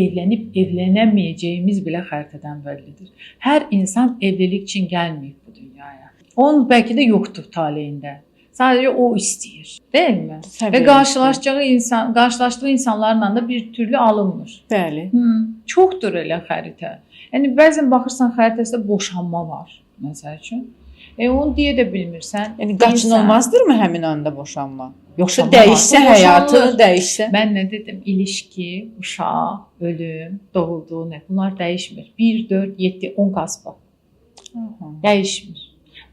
Evlənib evlənəməyəcəyimiz belə xəritədən bəllidir. Hər insan evlilik üçün gəlməyib bu dünyaya. Onun bəlkə də yoxdur taleyində. Sadəcə o istəyir, deyilmi? Və qarşılaşdığı insanlarla da bir türlü alınmır. Bəli. Çoxdur elə xəritə. Yəni bəzən baxırsan xəritəsində boşanma var, məsəl üçün. Onu deyə də bilmirsən. Yəni qaçınılmazdırmı həmin anda boşanma? Yoxsa Boşanma dəyişsə var. həyatı, Boşanılır. dəyişsə? Mən nə dedim? İlişki, uşaq, ölüm, doğulduğu nə? Bunlar dəyişmir. 1, 4, 7, 10 kasba. Dəyişmir.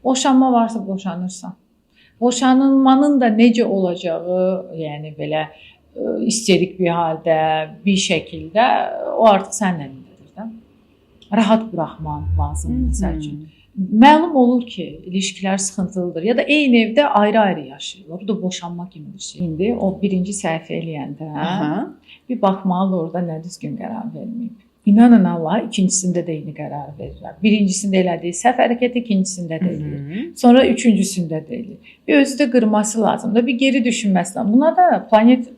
Boşanma varsa boşanırsan. Boşanılmanın da necə olacağı, yəni belə isterik bir haldə, bir şəkildə o artıq sənin əlindədir də. Rahat buraxman lazımdır məsəl üçün. Məlum olur ki, ilişkilər sıxıntılıdır ya da eyni evdə ayrı-ayrı yaşayırlar. Bu da boşanma kimi bir şey. İndi o birinci səhv eləyəndə bir baxmalı orada nə düzgün qərar verməyib. İnanın Allah, ikincisində də eyni qərar verirlər. Birincisində elədiyi səhv hərəkət, ikincisində də eləyir. Sonra üçüncüsündə də eləyir. Bir özü də qırması lazımdır, bir geri düşünməsi lazım. Buna da planet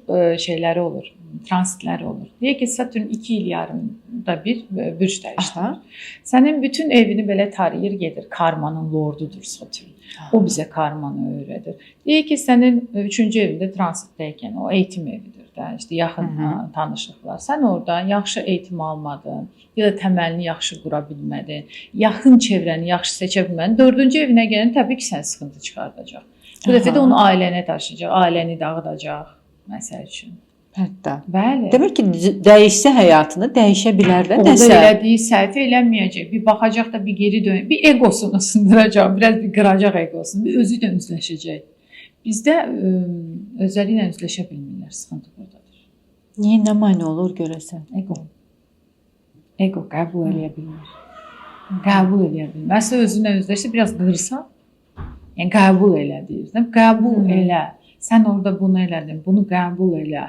şeyləri olur, transitləri olur. Deyək ki, Saturn 2 il yarımda bir bürc dəyişdirir. Sənin bütün evini belə tarayır gedir. Karmanın lordudur Saturn. O bizə karmanı öyrədir. Deyək ki, sənin 3-cü evində transitdəykən o eğitim evidir. İşte yaxın tanışlıqlar. Sən orada yaxşı eğitim almadın, ya da təməlini yaxşı qura bilmədin, yaxın çevrəni yaxşı seçə bilmədin. 4-cü evinə gələn təbii ki, sən sıxıntı çıxardacaq. Bu dəfə də onu ailənə daşıyacaq, ailəni dağıdacaq, məsəl üçün. Hətta. Bəli. Demək ki, dəyişsə həyatını dəyişə bilər də nəsə. Orada elədiyi səhvi eləməyəcək. Bir baxacaq da bir geri dönəcək. Bir egosunu sındıracaq, biraz bir qıracaq egosunu, bir özü ilə üzləşəcək. Bizdə özəlliklə üzləşə bilmirlər, sıxıntı buradadır. Niyə, nə mane olur görəsən? Ego qəbul eləyə bilmir. Qəbul eləyə bilmir. Məsələn, özünlə üzləşsə, biraz qırsa, yəni qəbul elə deyirsən. Qəbul elə. Sən orada bunu elədin, bunu qəbul elə.